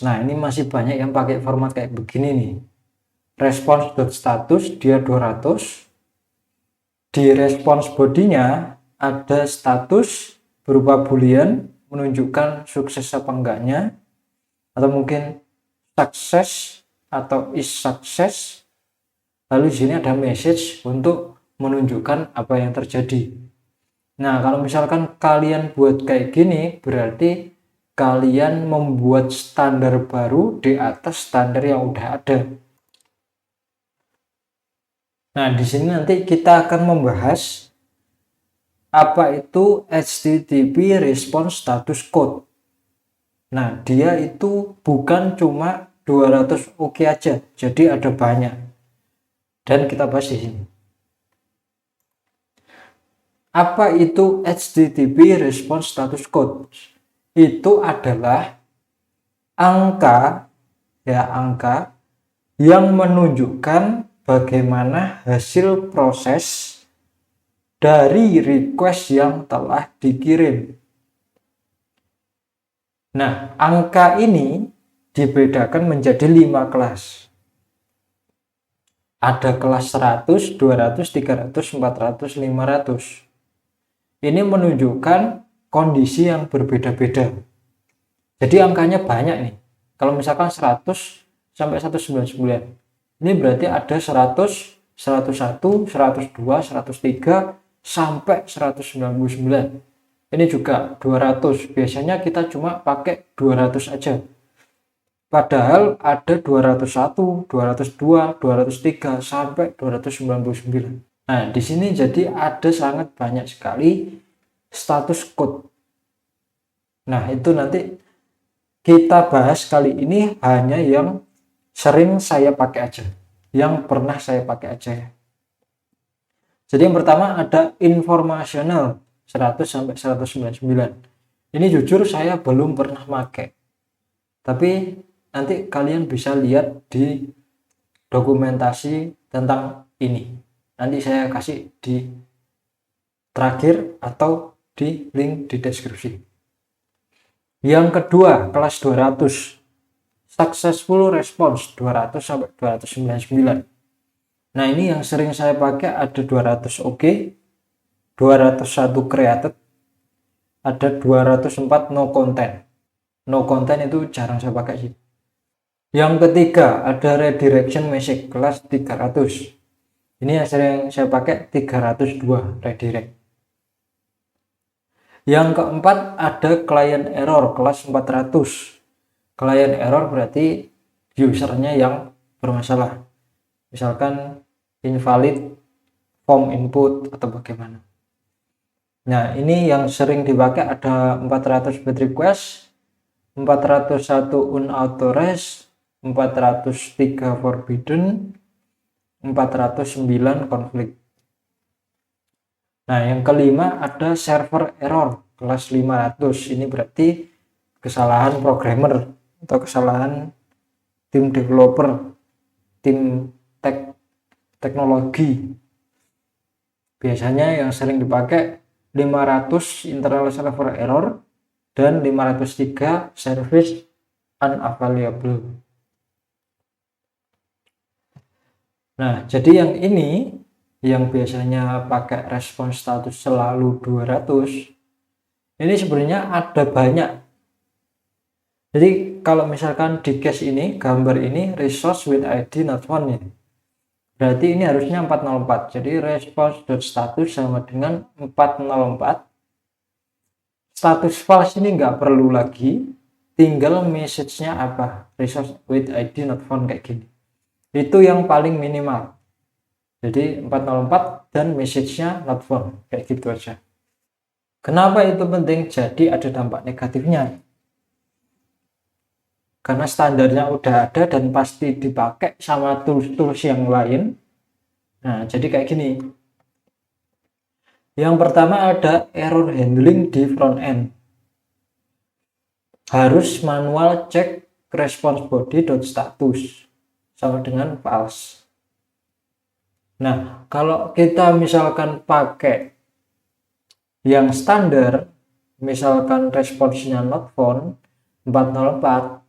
Nah, ini masih banyak yang pakai format kayak begini nih. Response.status dia 200. Di response bodinya ada status berupa boolean menunjukkan sukses apa enggaknya, atau mungkin success atau is success. Lalu di sini ada message untuk menunjukkan apa yang terjadi. Nah, kalau misalkan kalian buat kayak gini, berarti kalian membuat standar baru di atas standar yang udah ada. Nah, di sini nanti kita akan membahas apa itu HTTP Response Status Code. Nah, dia itu bukan cuma 200 OK aja, jadi ada banyak. Dan kita bahas di sini. Apa itu HTTP Response Status Code? Itu adalah angka yang menunjukkan bagaimana hasil proses dari request yang telah dikirim. Nah, angka ini dibedakan menjadi 5 kelas. Ada kelas 100, 200, 300, 400, 500. Ini menunjukkan kondisi yang berbeda-beda. Jadi angkanya banyak nih. Kalau misalkan 100 sampai 199. Ini berarti ada 100, 101, 102, 103 sampai 199. Ini juga 200. Biasanya kita cuma pakai 200 aja. Padahal ada 201, 202, 203 sampai 299. Nah, di sini jadi ada sangat banyak sekali status code. Nah, itu nanti kita bahas kali ini hanya yang sering saya pakai aja, yang pernah saya pakai aja ya. Jadi yang pertama ada informasional 100 sampai 199. Ini jujur saya belum pernah pakai. Tapi nanti kalian bisa lihat di dokumentasi tentang ini. Nanti saya kasih di terakhir atau di link di deskripsi. Yang kedua, kelas 200. Successful response 200 sampai 299. Nah, ini yang sering saya pakai ada 200 OK, 201 created, ada 204 no content. No content itu jarang saya pakai sih. Yang ketiga ada redirection message kelas 300. Ini yang sering saya pakai 302 redirect. Yang keempat ada client error kelas 400. Client error berarti usernya yang bermasalah. Misalkan invalid form input atau bagaimana. Nah, ini yang sering dipakai ada 400 bad request, 401 unauthorized, 403 forbidden, 409 konflik. Nah, yang kelima ada server error kelas 500. Ini berarti kesalahan programmer atau kesalahan tim developer, tim teknologi. Biasanya yang sering dipakai 500 internal server error dan 503 service unavailable. Nah, jadi yang ini yang biasanya pakai response status selalu 200, ini sebenarnya ada banyak. Jadi kalau misalkan di case ini, gambar ini resource with ID not found ya. Berarti ini harusnya 404. Jadi response.status sama dengan 404. Status false ini nggak perlu lagi, tinggal message-nya apa, resource with ID not found kayak gini. Itu yang paling minimal. Jadi 404 dan message-nya not found kayak gitu aja. Kenapa itu penting? Jadi ada dampak negatifnya. Karena standarnya udah ada dan pasti dipakai sama tools-tools yang lain. Nah, jadi kayak gini. Yang pertama ada error handling di front end. Harus manual cek response body.status sama dengan false. Nah, kalau kita misalkan pakai yang standar, misalkan responsnya not found 404,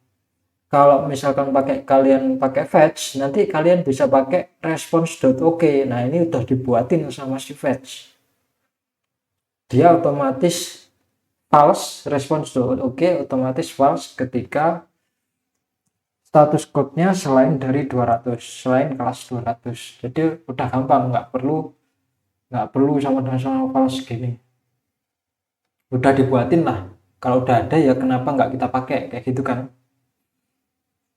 Kalau misalkan kalian pakai fetch, nanti kalian bisa pakai response.ok. Nah, ini udah dibuatin sama si fetch. Dia otomatis false, response.ok otomatis false ketika status code-nya selain dari 200, selain kelas 200. Jadi udah gampang, nggak perlu sama false gini. Udah dibuatin lah. Kalau udah ada ya kenapa nggak kita pakai kayak gitu kan.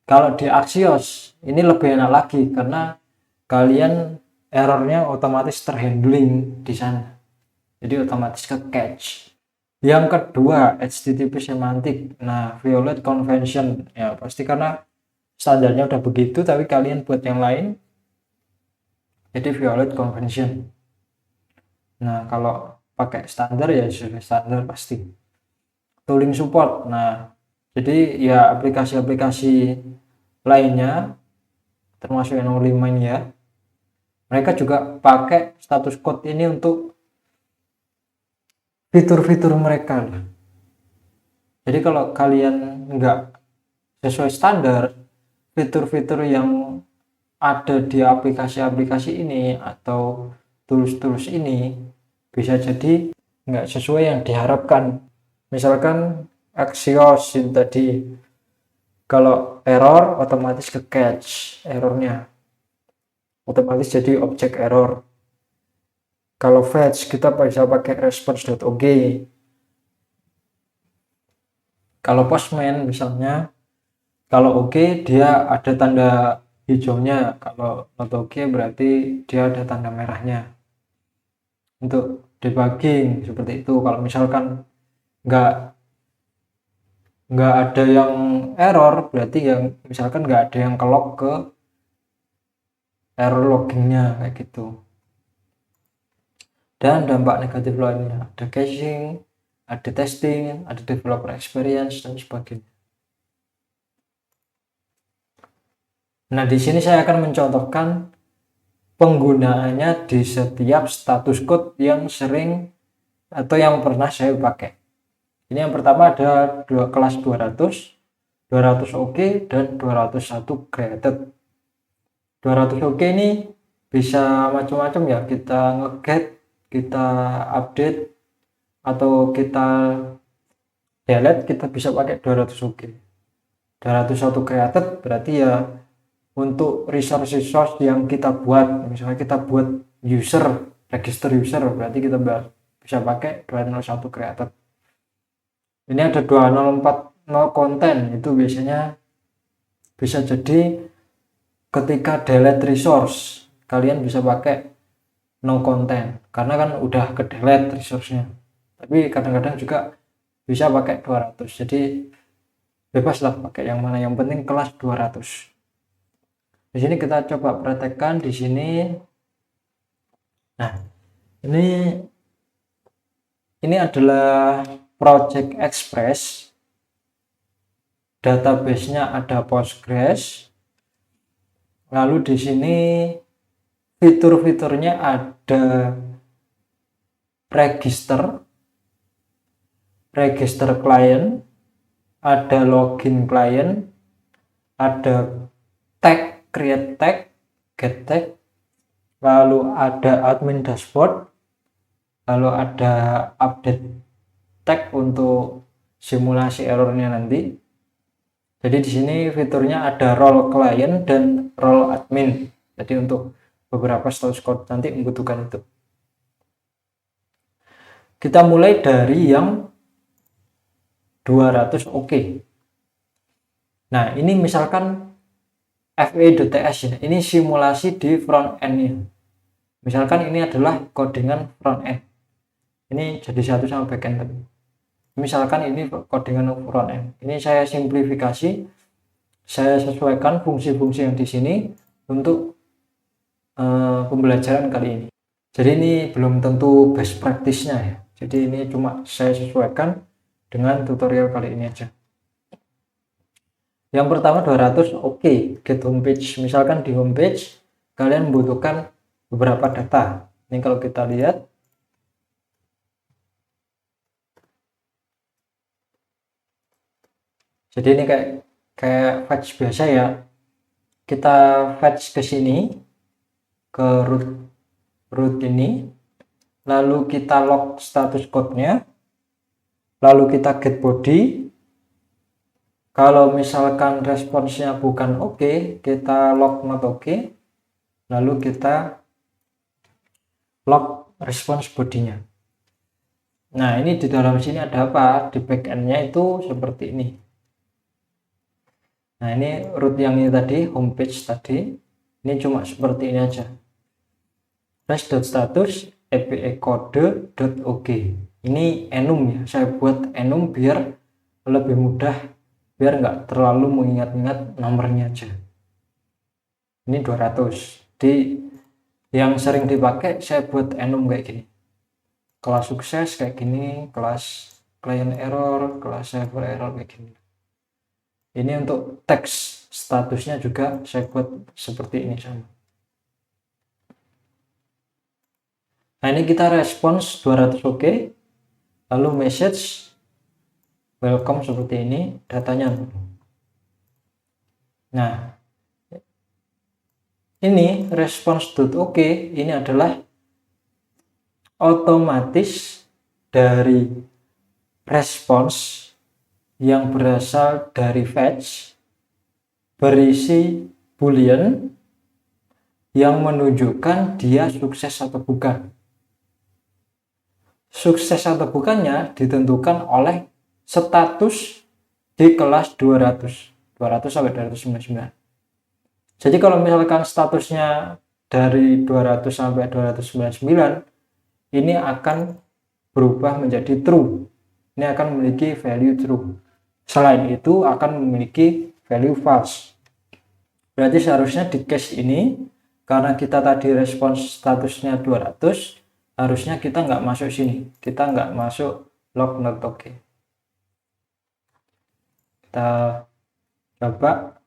Kalau di Axios ini lebih enak lagi karena kalian errornya otomatis terhandling di sana. Jadi otomatis ke catch. Yang kedua, HTTP semantik. Nah, violate convention ya pasti karena standarnya udah begitu, tapi kalian buat yang lain, jadi violate convention. Nah, kalau pakai standar ya sudah standar pasti. Tooling support. Nah, jadi ya aplikasi-aplikasi lainnya termasuk yang lain ya, mereka juga pakai status code ini untuk fitur-fitur mereka. Jadi kalau kalian nggak sesuai standar, fitur-fitur yang ada di aplikasi-aplikasi ini atau tools-tools ini bisa jadi nggak sesuai yang diharapkan. Misalkan Axios tadi, kalau error otomatis ke catch errornya, otomatis jadi objek error. Kalau fetch kita bisa pakai response.og. Kalau postman misalnya, kalau oke dia ada tanda hijaunya, kalau not oke berarti dia ada tanda merahnya. Untuk debugging seperti itu. Kalau misalkan nggak ada yang error, berarti yang misalkan nggak ada yang kelok ke error loggingnya kayak gitu. Dan dampak negatif lainnya ada caching, ada testing, ada developer experience dan sebagainya. Nah, di sini saya akan mencontohkan penggunaannya di setiap status code yang sering atau yang pernah saya pakai. Ini yang pertama ada kelas 200, 200 OK dan 201 created. 200 OK ini bisa macam-macam ya, kita nge-get, kita update atau kita delete, kita bisa pakai 200 OK. 201 created berarti ya untuk resource yang kita buat, misalnya kita buat user, register user, berarti kita bisa pakai 201 created. Ini ada 2040 konten, itu biasanya bisa jadi ketika delete resource kalian bisa pakai no content karena kan udah ke delete resource-nya. Tapi kadang-kadang juga bisa pakai 200, jadi bebas lah pakai yang mana, yang penting kelas 200. Di sini kita coba praktekkan di sini. Nah, ini adalah Project Express. Database-nya ada Postgres. Lalu di sini fitur-fiturnya ada register client, ada login client, ada tag, create tag, get tag, lalu ada admin dashboard, lalu ada update tag untuk simulasi errornya nanti. Jadi di sini fiturnya ada role client dan role admin. Jadi untuk beberapa status code nanti membutuhkan itu. Kita mulai dari yang 200 OK. Nah, ini misalkan FE.ts ya. Ini simulasi di front end-nya. Misalkan ini adalah codingan front end. Ini jadi satu sama backend tadi. Misalkan ini codingan front end. Ini saya simplifikasi, saya sesuaikan fungsi-fungsi yang di sini untuk pembelajaran kali ini. Jadi ini belum tentu best practice-nya ya. Jadi ini cuma saya sesuaikan dengan tutorial kali ini aja. Yang pertama 200 OK, get homepage. Misalkan di homepage kalian membutuhkan beberapa data. Ini kalau kita lihat, jadi ini kayak kayak fetch biasa ya, kita fetch ke sini ke root ini, lalu kita log status code-nya, lalu kita get body. Kalau misalkan responsnya bukan oke, kita log not oke, lalu kita log response bodinya. Nah, ini di dalam sini ada apa? Di backend-nya itu seperti ini. Nah, ini root yang ini tadi, homepage tadi, ini cuma seperti ini aja. Res.status API code.ok. Ini enum ya, saya buat enum biar lebih mudah, biar nggak terlalu mengingat-ingat nomornya aja. Ini 200. Di yang sering dipakai saya buat enum kayak gini. Kelas sukses kayak gini, kelas client error, kelas server error kayak gini. Ini untuk teks statusnya juga saya buat seperti ini sama. Nah, ini kita respons 200 oke, lalu message welcome seperti ini, datanya. Nah, ini response.oke ini adalah otomatis dari respons yang berasal dari fetch berisi boolean yang menunjukkan dia sukses atau bukan. Sukses atau bukannya ditentukan oleh status di kelas 200 sampai 299. Jadi kalau misalkan statusnya dari 200 sampai 299, ini akan berubah menjadi true. Ini akan memiliki value true. Selain itu akan memiliki value false. Berarti seharusnya di case ini, karena kita tadi respons statusnya 200, harusnya kita nggak masuk sini. Kita nggak masuk log not oke. Kita coba.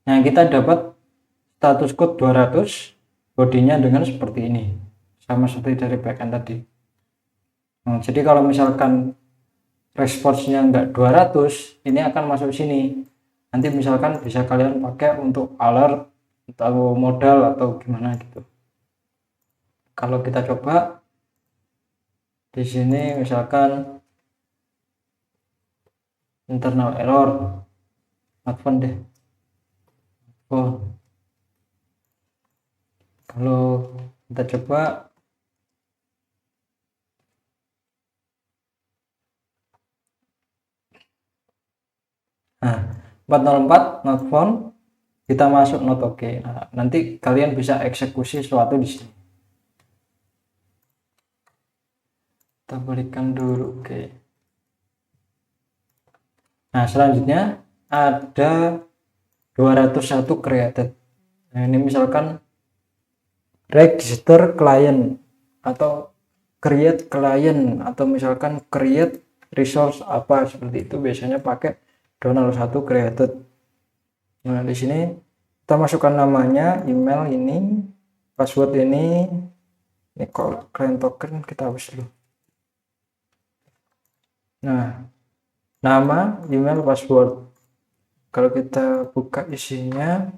Nah, kita dapat status code 200, bodinya dengan seperti ini, sama seperti dari backend tadi. Nah, jadi kalau misalkan responsnya enggak 200, ini akan masuk sini. Nanti misalkan bisa kalian pakai untuk alert atau modal atau gimana gitu. Kalau kita coba di sini misalkan internal error, advance deh. Oh, kalau kita coba nah 404 not found, kita masuk not oke. Nah, nanti kalian bisa eksekusi sesuatu di sini. Kita berikan dulu oke. Nah, selanjutnya ada 201 created. Nah, ini misalkan register client atau create client atau misalkan create resource apa seperti itu, biasanya pakai 201 created. Nah, di sini kita masukkan namanya, email ini, password ini kalau client token kita hapus dulu. Nah, nama, email, password. Kalau kita buka isinya,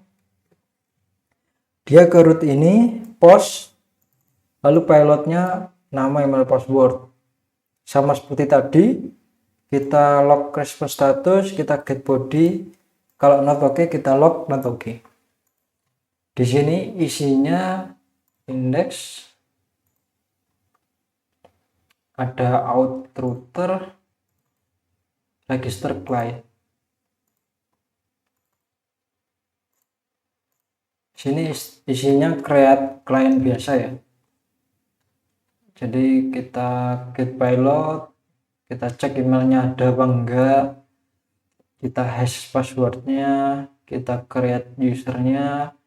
dia ke root ini, post, lalu pilotnya nama, email, password. Sama seperti tadi, kita log response status, kita get body. Kalau not oke, kita log not oke. Di sini isinya index, ada out router, register client. Sini isinya create client biasa ya. Jadi kita get pilot, kita cek emailnya ada apa enggak, kita hash passwordnya, kita create usernya,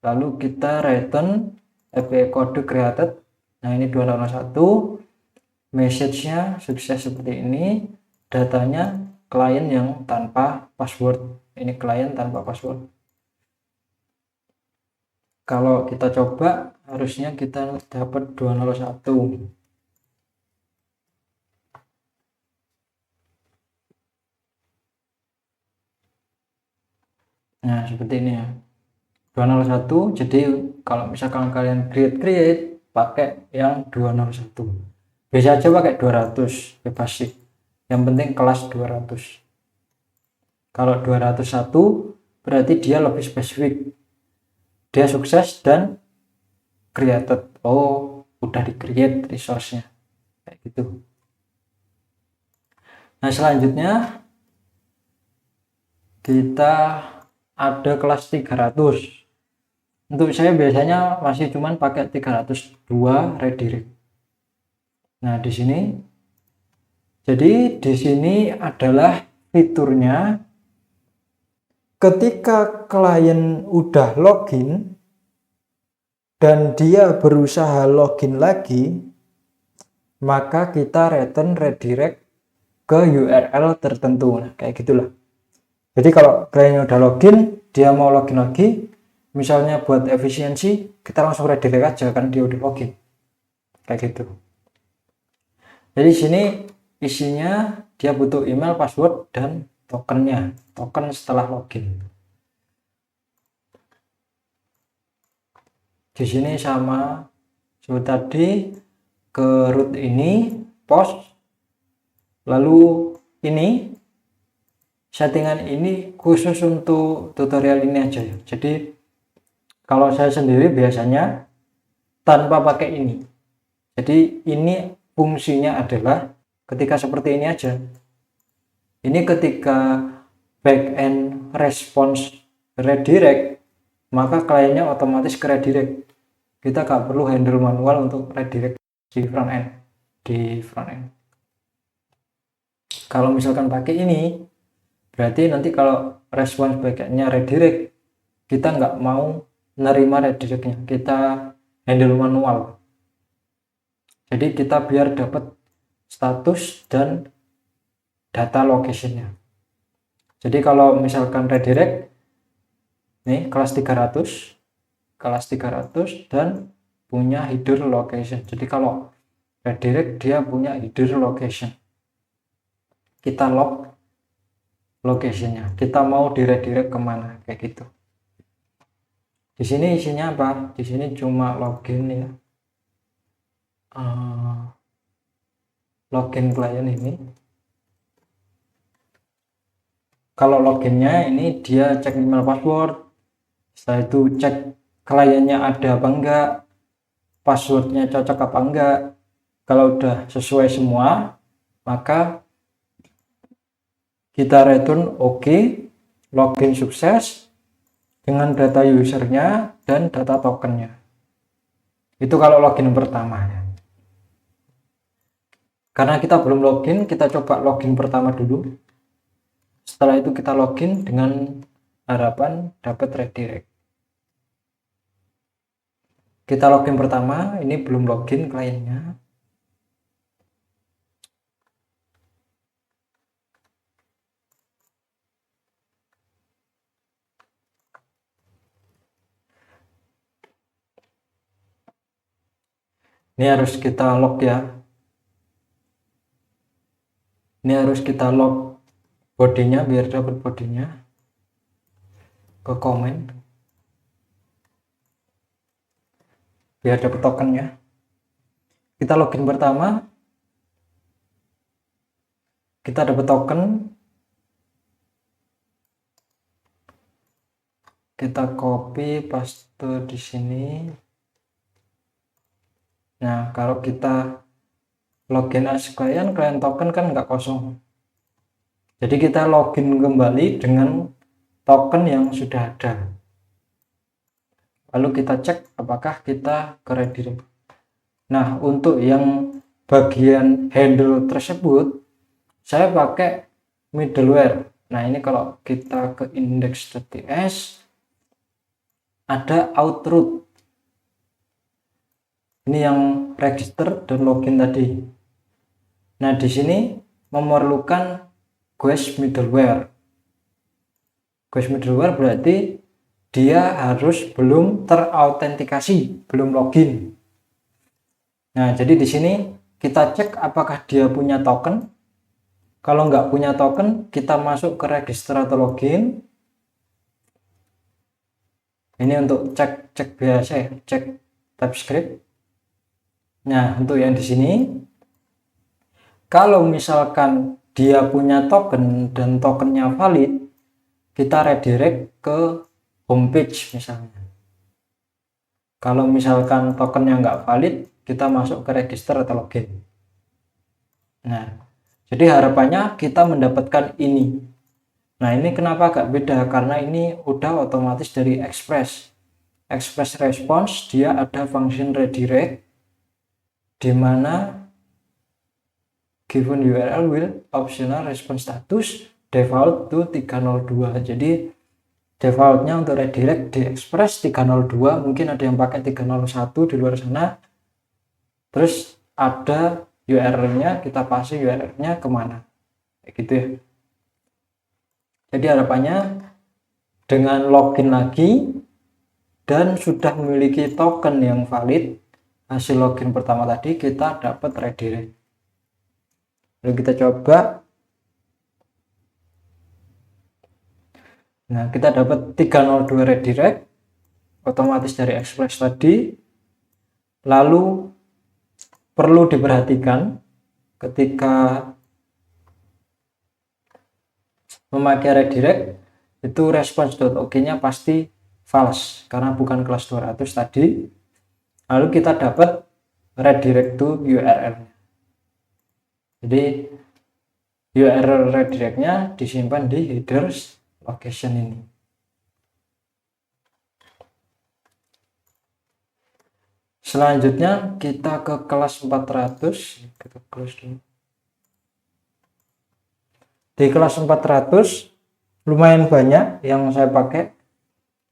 lalu kita return API code created. Nah, ini 201, message-nya sukses seperti ini, datanya klien yang tanpa password. Ini klien tanpa password. Kalau kita coba harusnya kita dapat 201. Nah, seperti ini ya. 201. Jadi kalau misalkan kalian create pakai yang 201. Bisa aja pakai 200, bebas sih. Yang penting kelas 200. Kalau 201 berarti dia lebih spesifik. Dia sukses dan created. Oh, udah di create resource-nya. Kayak gitu. Nah, selanjutnya kita ada kelas 300. Untuk saya biasanya masih cuman pakai 302 redirect. Nah, di sini jadi di sini adalah fiturnya ketika klien udah login dan dia berusaha login lagi, maka kita return redirect ke URL tertentu. Nah, kayak gitulah. Jadi kalau kliennya udah login, dia mau login lagi, misalnya buat efisiensi, kita langsung redirect aja kan dia udah login. Kayak gitu. Jadi sini isinya dia butuh email, password, dan tokennya. Token setelah login. Di sini sama seperti tadi, ke root ini, post, lalu ini settingan ini khusus untuk tutorial ini aja ya. Jadi kalau saya sendiri biasanya tanpa pakai ini. Jadi ini fungsinya adalah ketika seperti ini aja. Ini ketika backend response redirect, maka kliennya otomatis ke redirect. Kita nggak perlu handle manual untuk redirect di front end. Kalau misalkan pakai ini, berarti nanti kalau respons backendnya redirect, kita nggak mau nerima redirectnya, kita handle manual. Jadi kita biar dapat status dan data locationnya. Jadi kalau misalkan redirect, nih kelas 300 dan punya header location. Jadi kalau redirect dia punya header location. Kita log locationnya. Kita mau diredirect kemana, kayak gitu. Di sini isinya apa? Di sini cuma login ya. Login klien ini. Kalau loginnya ini dia cek email password. Setelah itu cek kliennya ada apa enggak, passwordnya cocok apa enggak. Kalau udah sesuai semua, maka kita return oke, login sukses dengan data usernya dan data tokennya. Itu kalau login pertama ya. Karena kita belum login, kita coba login pertama dulu. Setelah itu kita login dengan harapan dapat redirect. Kita login pertama, ini belum login kliennya. Ini harus kita log ya. Ini harus kita log bodinya biar dapat bodinya ke komen. Biar dapat tokennya. Kita login pertama. Kita dapat token. Kita copy paste di sini. Nah, kalau kita login as klien token kan nggak kosong. Jadi kita login kembali dengan token yang sudah ada. Lalu kita cek apakah kita ke redirect. Nah, untuk yang bagian handle tersebut, saya pakai middleware. Nah, ini kalau kita ke index.ts, ada outroot. Ini yang register dan login tadi. Nah, di sini memerlukan Guest middleware. Guest middleware berarti dia harus belum terautentikasi, belum login. Nah, jadi di sini kita cek apakah dia punya token. Kalau nggak punya token, kita masuk ke register atau login. Ini untuk cek biasa ya, cek TypeScript. Nah, untuk yang di sini, kalau misalkan dia punya token dan tokennya valid, kita redirect ke homepage misalnya. Kalau misalkan tokennya nggak valid, kita masuk ke register atau login. Nah, jadi harapannya kita mendapatkan ini. Nah, ini kenapa agak beda? Karena ini udah otomatis dari Express response, dia ada function redirect di mana given URL will optional response status default to 302. Jadi defaultnya untuk redirect di Express 302, mungkin ada yang pakai 301 di luar sana. Terus ada URL-nya, kita pasang URL-nya kemana, kayak gitu ya. Jadi harapannya dengan login lagi dan sudah memiliki token yang valid, hasil login pertama tadi kita dapat redirect. Lalu kita coba. Nah, kita dapat 302 redirect otomatis dari Express tadi. Lalu perlu diperhatikan ketika memakai redirect itu response.og-nya pasti false karena bukan kelas 200 tadi. Lalu kita dapat redirect to URL. Jadi URL redirectnya disimpan di headers location ini. Selanjutnya kita ke kelas 400. Kita close dulu. Di kelas 400 lumayan banyak yang saya pakai.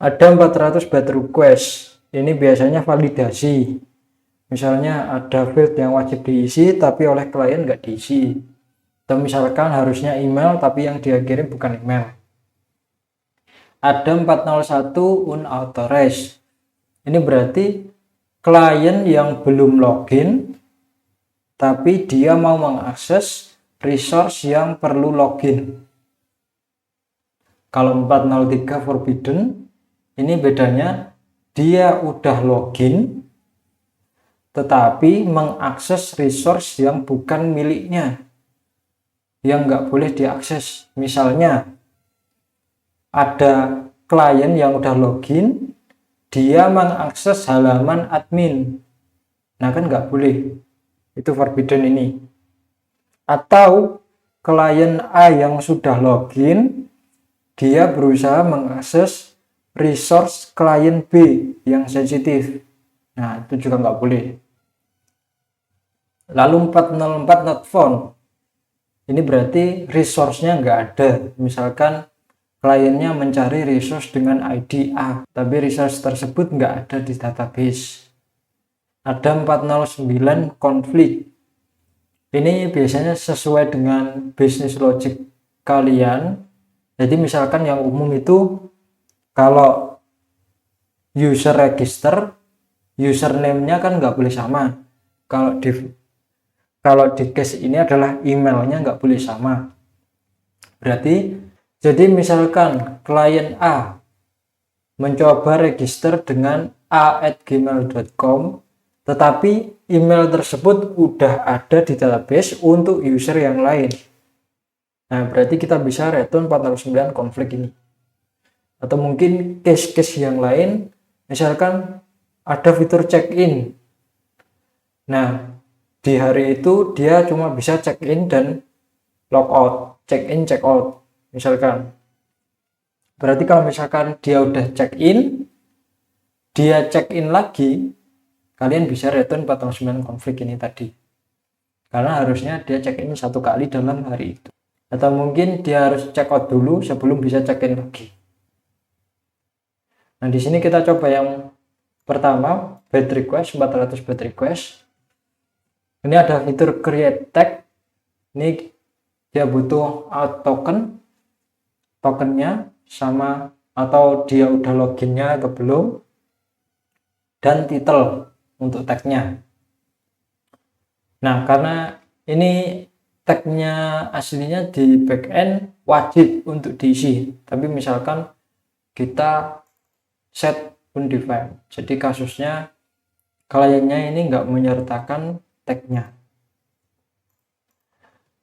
Ada 400 bad request. Ini biasanya validasi. Misalnya ada field yang wajib diisi tapi oleh klien nggak diisi. Atau misalkan harusnya email tapi yang dia kirim bukan email. Ada 401 unauthorized. Ini berarti klien yang belum login tapi dia mau mengakses resource yang perlu login. Kalau 403 forbidden, ini bedanya dia udah login tetapi mengakses resource yang bukan miliknya, yang nggak boleh diakses. Misalnya ada klien yang udah login, dia mengakses halaman admin. Nah, kan nggak boleh. Itu forbidden ini. Atau klien A yang sudah login, dia berusaha mengakses resource klien B yang sensitif. Nah, itu juga nggak boleh. Lalu 404 not found. Ini berarti resource-nya nggak ada. Misalkan kliennya mencari resource dengan ID A, tapi resource tersebut nggak ada di database. Ada 409 konflik. Ini biasanya sesuai dengan business logic kalian. Jadi misalkan yang umum itu kalau user register, username-nya kan nggak boleh sama. Kalau di case ini adalah emailnya nggak boleh sama. Berarti jadi misalkan klien A mencoba register dengan a@gmail.com, tetapi email tersebut udah ada di database untuk user yang lain. Nah, berarti kita bisa return 409 konflik ini. Atau mungkin case-case yang lain, misalkan ada fitur check-in. Nah, di hari itu dia cuma bisa check-in dan logout, check-in, check-out. Misalkan. Berarti kalau misalkan dia udah check-in, dia check-in lagi, kalian bisa return 409 konflik ini tadi. Karena harusnya dia check-in satu kali dalam hari itu. Atau mungkin dia harus check-out dulu sebelum bisa check-in lagi. Nah, di sini kita coba yang pertama, bad request, 400 bad request. Ini ada fitur create tag. Ini dia butuh out token, tokennya sama atau dia udah loginnya atau belum, dan title untuk tagnya. Nah, karena ini tagnya aslinya di backend wajib untuk diisi, tapi misalkan kita set undefined, jadi kasusnya kliennya ini nggak menyertakan tagnya.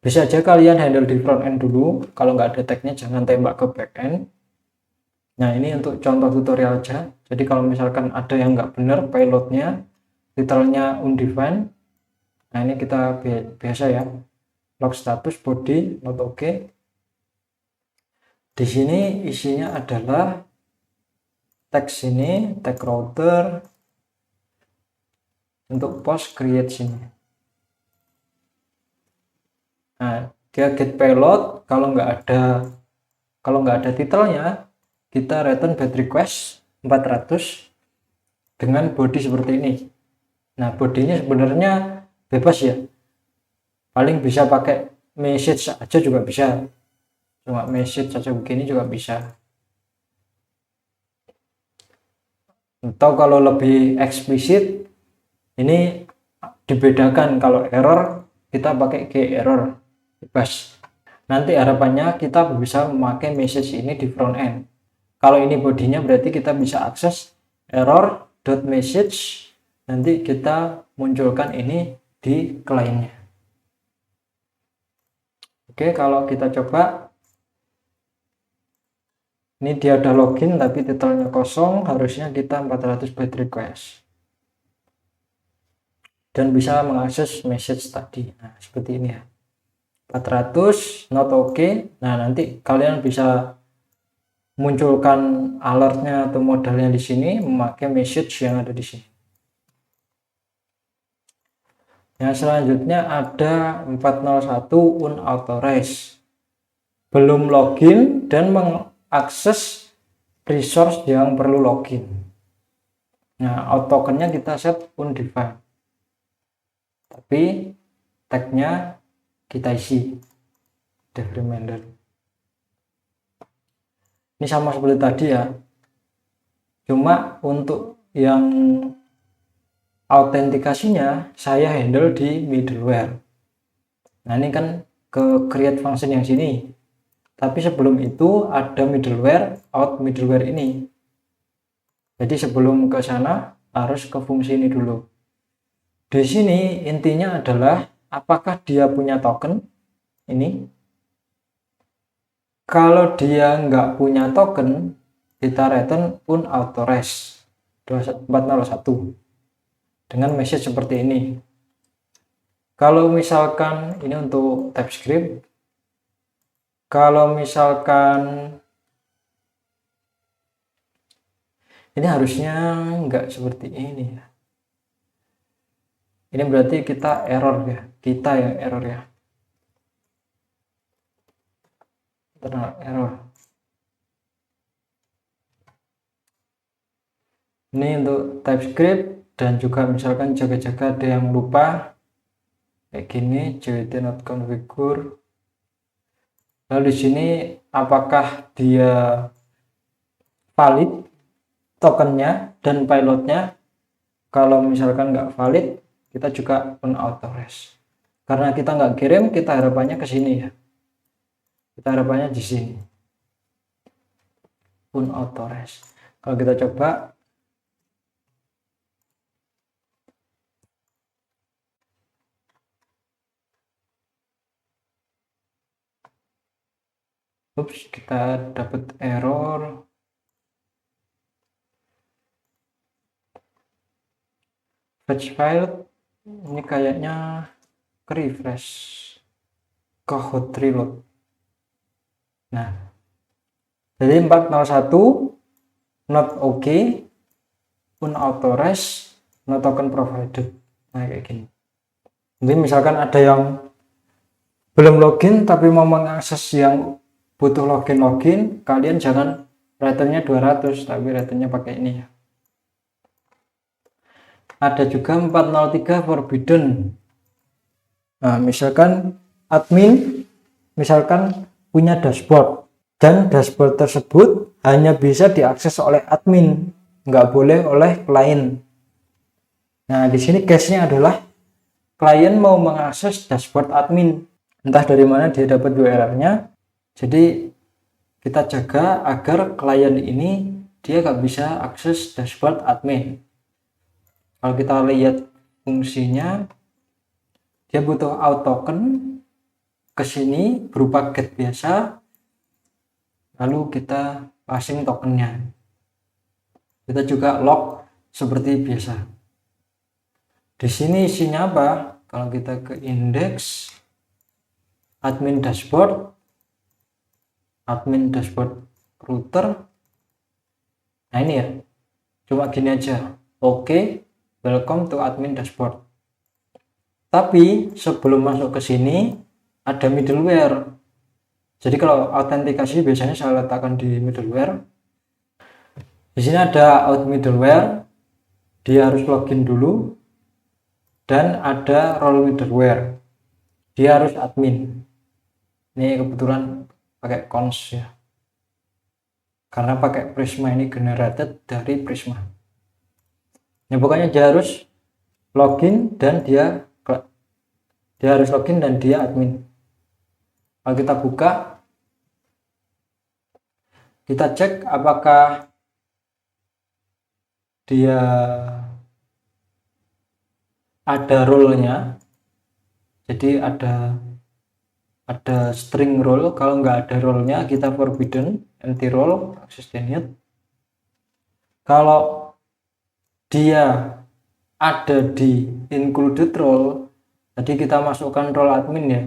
Bisa aja kalian handle di front end dulu, kalau nggak ada tagnya jangan tembak ke backend. Nah, ini untuk contoh tutorial aja. Jadi kalau misalkan ada yang nggak benar payloadnya, titlenya undefined, nah ini kita biasa ya, log status body not okay. Di sini isinya adalah tag sini, tag router, untuk post create sini. Nah, dia get payload, kalau nggak ada titelnya, kita return bad request 400 dengan body seperti ini. Nah, bodinya sebenarnya bebas ya, paling bisa pakai message aja juga bisa, cuma message saja begini juga bisa, atau kalau lebih eksplisit ini dibedakan, kalau error kita pakai G error, bebas. Nanti harapannya kita bisa memakai message ini di front end. Kalau ini bodinya berarti kita bisa akses error.message, nanti kita munculkan ini di kliennya. Oke, kalau kita coba, ini dia udah login tapi titelnya kosong, harusnya kita 400 bad request dan bisa mengakses message tadi. Nah, seperti ini ya, 400 not okay. Nah, nanti kalian bisa munculkan alertnya atau modalnya di sini memakai message yang ada di sini. Yang selanjutnya ada 401 unauthorized, belum login dan mengakses resource yang perlu login. Nah, tokennya kita set undefined, tapi tagnya kita isi dev reminder. Ini sama seperti tadi ya, cuma untuk yang autentikasinya saya handle di middleware. Nah, ini kan ke create function yang sini, tapi sebelum itu ada middleware, out middleware ini. Jadi sebelum ke sana harus ke fungsi ini dulu. Di sini intinya adalah apakah dia punya token ini. Kalau dia nggak punya token, kita return unauthorized 401 dengan message seperti ini. Kalau misalkan ini untuk TypeScript, kalau misalkan ini harusnya nggak seperti ini ya. Ini berarti kita error ya, kita yang error ya, error. Ini untuk TypeScript. Dan juga misalkan jaga-jaga ada yang lupa kayak gini, jwt not configure. Lalu di sini apakah dia valid tokennya dan payloadnya. Kalau misalkan nggak valid, kita juga unauthorized. Karena kita nggak kirim, kita harapannya ke sini ya, kita harapannya di sini unauthorized. Kalau kita coba, kita dapat error. Fetch file ini kayaknya ke refresh ke hot reload. Nah, jadi 401 not okay, unauthorized, no token provided. Nah, kayak gini. Jadi misalkan ada yang belum login tapi mau mengakses yang butuh login, kalian jangan returnnya 200 tapi returnnya pakai ini ya. Ada juga 403 forbidden. Nah, misalkan admin misalkan punya dashboard dan dashboard tersebut hanya bisa diakses oleh admin, nggak boleh oleh klien. Nah, di sini case-nya adalah klien mau mengakses dashboard admin, entah dari mana dia dapat URL-nya. Jadi kita jaga agar klien ini dia nggak bisa akses dashboard admin. Kalau kita lihat fungsinya, dia butuh out token ke sini berupa get biasa, lalu kita passing tokennya. Kita juga log seperti biasa. Di sini isinya apa? Kalau kita ke indeks admin dashboard router, nah ini ya, cuma gini aja, oke, welcome to admin dashboard. Tapi sebelum masuk ke sini ada middleware. Jadi kalau autentikasi biasanya saya letakkan di middleware. Di sini ada out middleware, dia harus login dulu, dan ada role middleware, dia harus admin. Ini kebetulan pakai cons ya, karena pakai Prisma, ini generated dari Prisma. Ya pokoknya dia harus login dan dia harus login dan dia admin. Kalau kita buka, kita cek apakah dia ada role-nya. Jadi ada string role. Kalau nggak ada role-nya, kita forbidden, empty role, access denied. Kalau dia ada di included role, tadi kita masukkan role admin ya,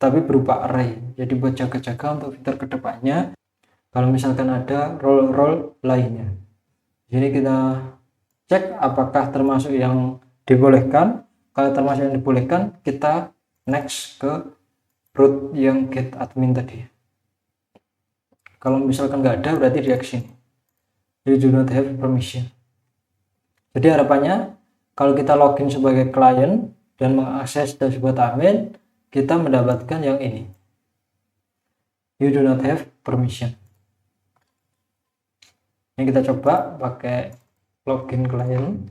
tapi berupa array. Jadi buat jaga-jaga untuk fitur kedepannya, kalau misalkan ada role-role lainnya. Jadi kita cek apakah termasuk yang dibolehkan. Kalau termasuk yang dibolehkan, kita next ke root yang get admin tadi. Kalau misalkan nggak ada, berarti dia kesini. You do not have permission. Jadi harapannya, kalau kita login sebagai klien dan mengakses dashboard admin, kita mendapatkan yang ini. You do not have permission. Ini kita coba pakai login klien.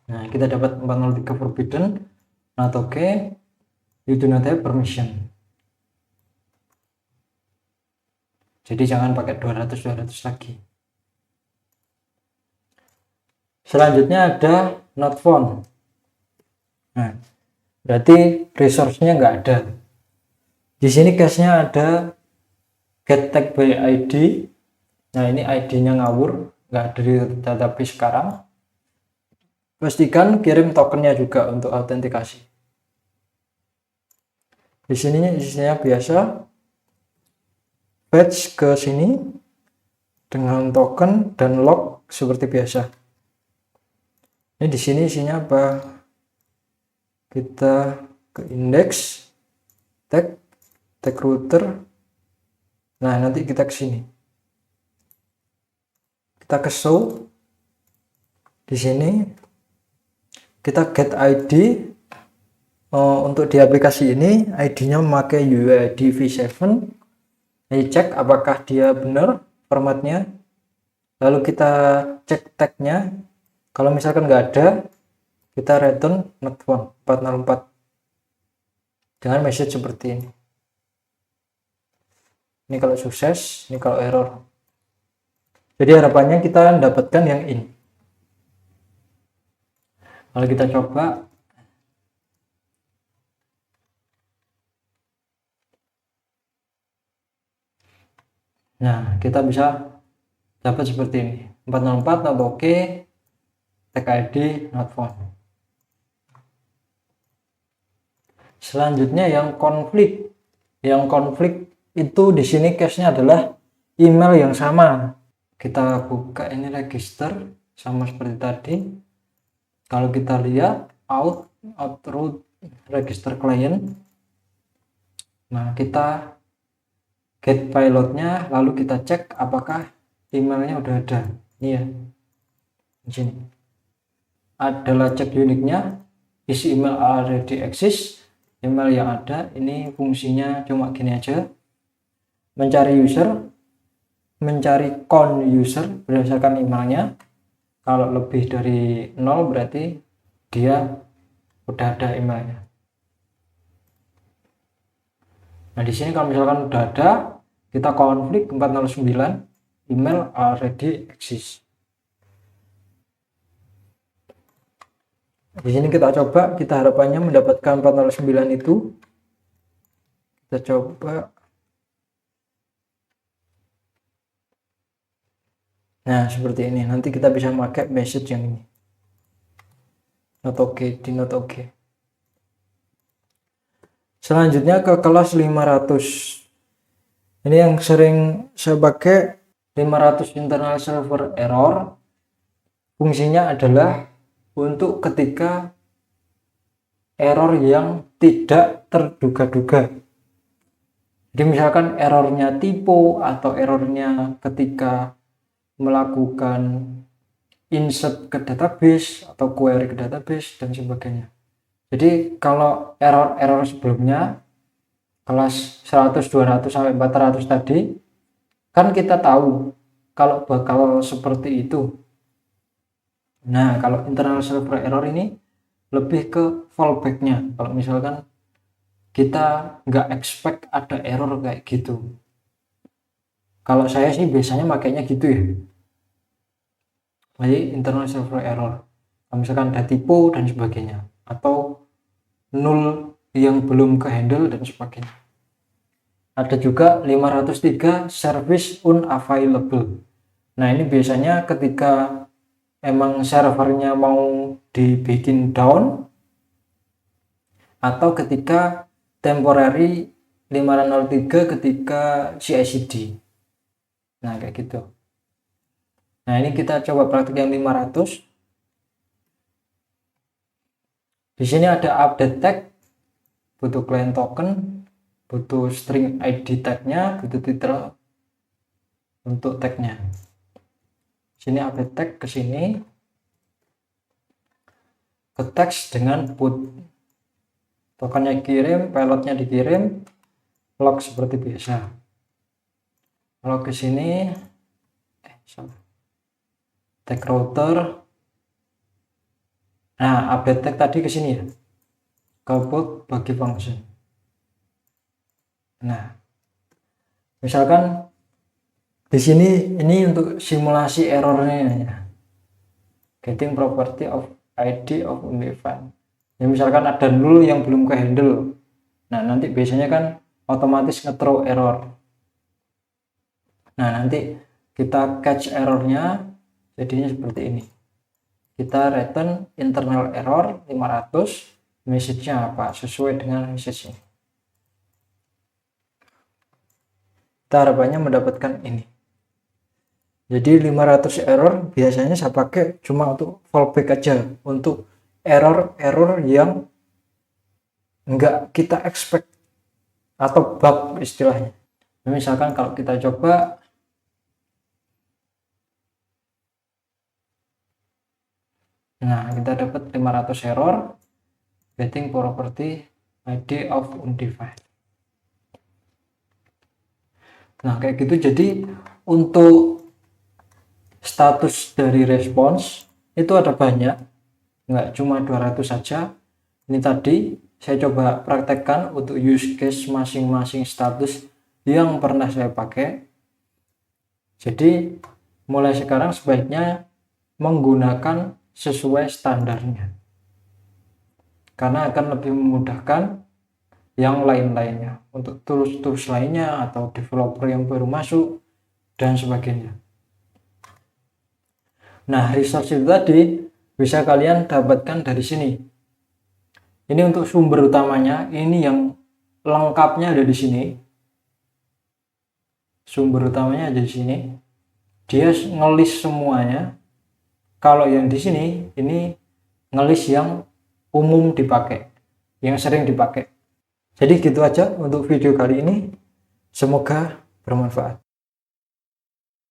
Nah, kita dapat 403 forbidden, not okay, you do not have permission. Jadi jangan pakai 200 lagi. Selanjutnya ada not found. Nah, berarti resource-nya nggak ada. Di sini case-nya ada get tag by ID. Nah, ini ID-nya ngawur, nggak ada di database sekarang. Pastikan kirim tokennya juga untuk autentikasi. Di sini isinya biasa, fetch ke sini dengan token dan log seperti biasa. Ini di sini isinya apa? Kita ke indeks tag router. Nah, nanti kita ke sini. Kita ke show. Di sini kita get ID. Untuk di aplikasi ini ID-nya memakai UID v7. Ini cek apakah dia benar formatnya. Lalu kita cek tag-nya. Kalau misalkan nggak ada, kita return not found 404 dengan message seperti ini. Ini kalau sukses, ini kalau error. Jadi harapannya kita mendapatkan yang ini. Kalau kita coba, nah kita bisa dapat seperti ini. 404 not okay, tag ID not found. Selanjutnya yang konflik. Yang konflik itu di sini case-nya adalah email yang sama. Kita buka ini register sama seperti tadi. Kalau kita lihat out root register client. Nah, kita get pilotnya, lalu kita cek apakah emailnya udah ada. Ini ya. Di sini. Adalah cek uniknya, isi email already exist. email yang ada. Ini fungsinya cuma gini aja, mencari user, mencari count user berdasarkan emailnya. Kalau lebih dari 0 berarti dia udah ada emailnya. Nah di sini kalau misalkan udah ada, kita konflik 409 email already exist. Di sini kita coba, kita harapannya mendapatkan 409 itu. Kita coba. Nah seperti ini, nanti kita bisa pakai message yang ini, not okay, di not okay. Selanjutnya ke kelas 500. Ini yang sering saya pakai, 500 internal server error. Fungsinya adalah untuk ketika error yang tidak terduga-duga. Jadi misalkan errornya typo atau errornya ketika melakukan insert ke database atau query ke database dan sebagainya. Jadi kalau error sebelumnya kelas 100, 200 sampai 400 tadi kan kita tahu kalau bakal seperti itu. Nah kalau internal server error ini lebih ke fallbacknya. Kalau misalkan kita nggak expect ada error kayak gitu, kalau saya sih biasanya makainya gitu ya. Jadi internal server error, misalkan ada typo dan sebagainya, atau null yang belum ke handle dan sebagainya. Ada juga 503 service unavailable. Nah ini biasanya ketika emang servernya mau dibikin down, atau ketika temporary 503 ketika CI/CD. Nah kayak gitu. Nah ini kita coba praktik yang 500. Di sini ada update tag, butuh client token, butuh string ID tagnya, butuh title untuk tagnya. Sini update tag, ke sini ke teks dengan put, tokennya kirim, payloadnya dikirim, log seperti biasa. Kalau ke sini tag router. Nah update tag tadi ke sini ya, ke put bagi function. Nah misalkan di sini ini untuk simulasi errornya ya, getting property of ID of undefined. Ya misalkan ada null yang belum ke handle, nah nanti biasanya kan otomatis nge-throw error. Nah nanti kita catch errornya jadinya seperti ini, kita return internal error 500, message-nya apa sesuai dengan message ini. Kita harapannya mendapatkan ini. Jadi 500 error biasanya saya pakai cuma untuk fallback aja, untuk error yang enggak kita expect atau bug istilahnya. Misalkan kalau kita coba, nah kita dapat 500 error, getting property ID of undefined. Nah kayak gitu. Jadi untuk status dari response itu ada banyak, nggak cuma 200 saja. Ini tadi saya coba praktekkan untuk use case masing-masing status yang pernah saya pakai. Jadi mulai sekarang sebaiknya menggunakan sesuai standarnya, karena akan lebih memudahkan yang lain-lainnya untuk tools-tools lainnya atau developer yang baru masuk dan sebagainya. Nah resource itu tadi bisa kalian dapatkan dari sini. Ini untuk sumber utamanya, ini yang lengkapnya ada di sini. Sumber utamanya ada di sini. Dia ngelis semuanya. Kalau yang di sini ini ngelis yang umum dipakai, yang sering dipakai. Jadi gitu aja untuk video kali ini. Semoga bermanfaat.